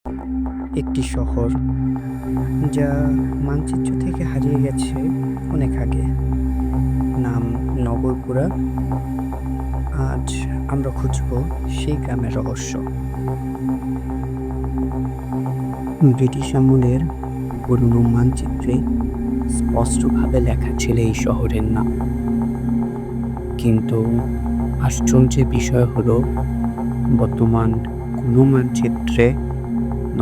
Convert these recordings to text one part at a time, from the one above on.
একটি শহর যা মানচিত্র থেকে হারিয়ে গেছে অনেক আগে। নাম নগরপুরা। আজ আমরা খুঁজব সেই গ্রামের রহস্য। ব্রিটিশ আমলের পুরনো মানচিত্রে স্পষ্টভাবে লেখা ছিল এই শহরের নাম, কিন্তু আশ্চর্যের বিষয় হলো বর্তমান কোনো মানচিত্রে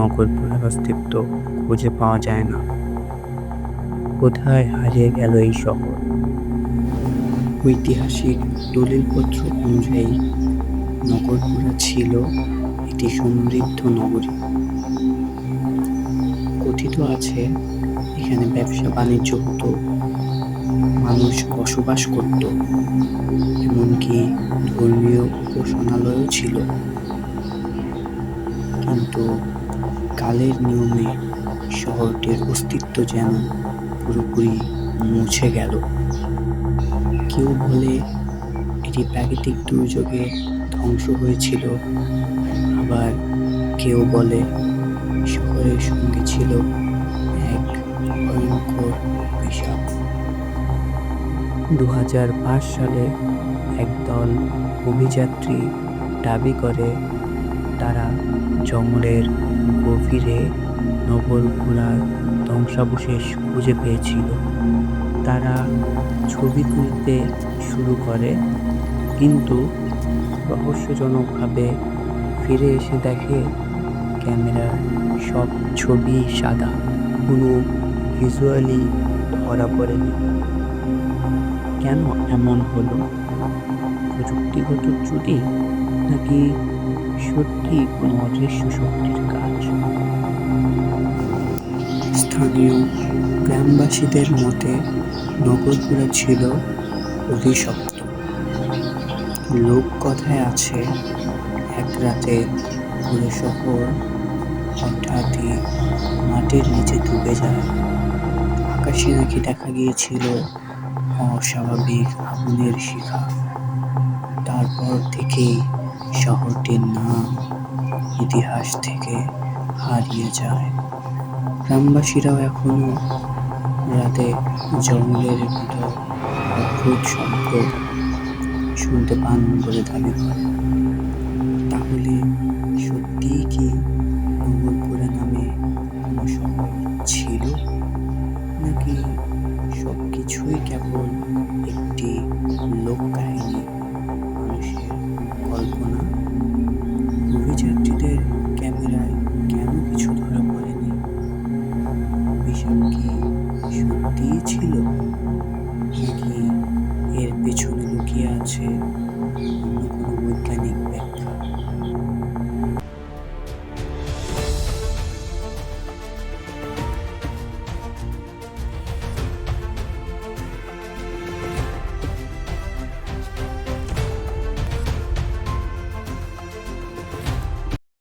নগরপুরার অস্তিত্ব খুঁজে পাওয়া যায় না। কোথায় হারিয়ে গেল এই শহর? ঐতিহাসিক দলিলপত্র অনুযায়ী নগরপুরা ছিল একটি সমৃদ্ধ নগরী। কথিত আছে এখানে ব্যবসা বাণিজ্য হতো, মানুষ বসবাস করত, এমনকি ধর্মীয় উপাসনালয়ও ছিল। কিন্তু কালের নিয়মে শহরটির অস্তিত্ব যেন পুরোপুরি মুছে গেল। কেউ বলে এটি প্রাকৃতিক দুর্যোগে ধ্বংস হয়েছিল, আবার কেউ বলে শহরের সঙ্গে ছিল এক ভয়ঙ্কর অভিশাপ। 2005 সালে একদল অভিযাত্রী দাবি করে তারা জঙ্গলের গভীরে নগরপুরার ধ্বংসাবশেষ খুঁজে পেয়েছিল। তারা ছবি তুলতে শুরু করে, কিন্তু রহস্যজনকভাবে ফিরে এসে দেখে ক্যামেরার সব ছবি সাদা, কোনো ভিজুয়ালি ধরা পড়েনি। কেন এমন হলো? প্রযুক্তিগত ত্রুটি, নাকি সত্যি কোনো অদৃশ্য শক্তির কাজ? স্থানীয় গ্রামবাসীদের মতে নগরপুরা ছিল অভিশপ্ত। লোককথায় আছে এক রাতে পুরো শহর হঠাৎই মাটির নিচে ডুবে যায়। আকাশে নাকি দেখা গিয়েছিল অস্বাভাবিক আগুনের শিখা। তারপর থেকেই শহরটির নাম ইতিহাস থেকে হারিয়ে যায়। গ্রামবাসীরাও এখনো রাতে জঙ্গলের ভিতর অদ্ভুত শব্দ শুনতে পান বলে দাবি করে। তাহলে সত্যিই কি নগরপুরা নামে কোনো শহর ছিল, নাকি সবকিছুই কেবল একটি লোককাহিনী, মানুষের কল্পনা? অভিযাত্রীদের ক্যামেরায় কেন কিছু ধরা পড়েনি? অভিশাপ কি সত্যিই ছিল, নাকি এর পেছনে লুকিয়ে আছে অন্য কোনো বৈজ্ঞানিক ব্যাখ্যা?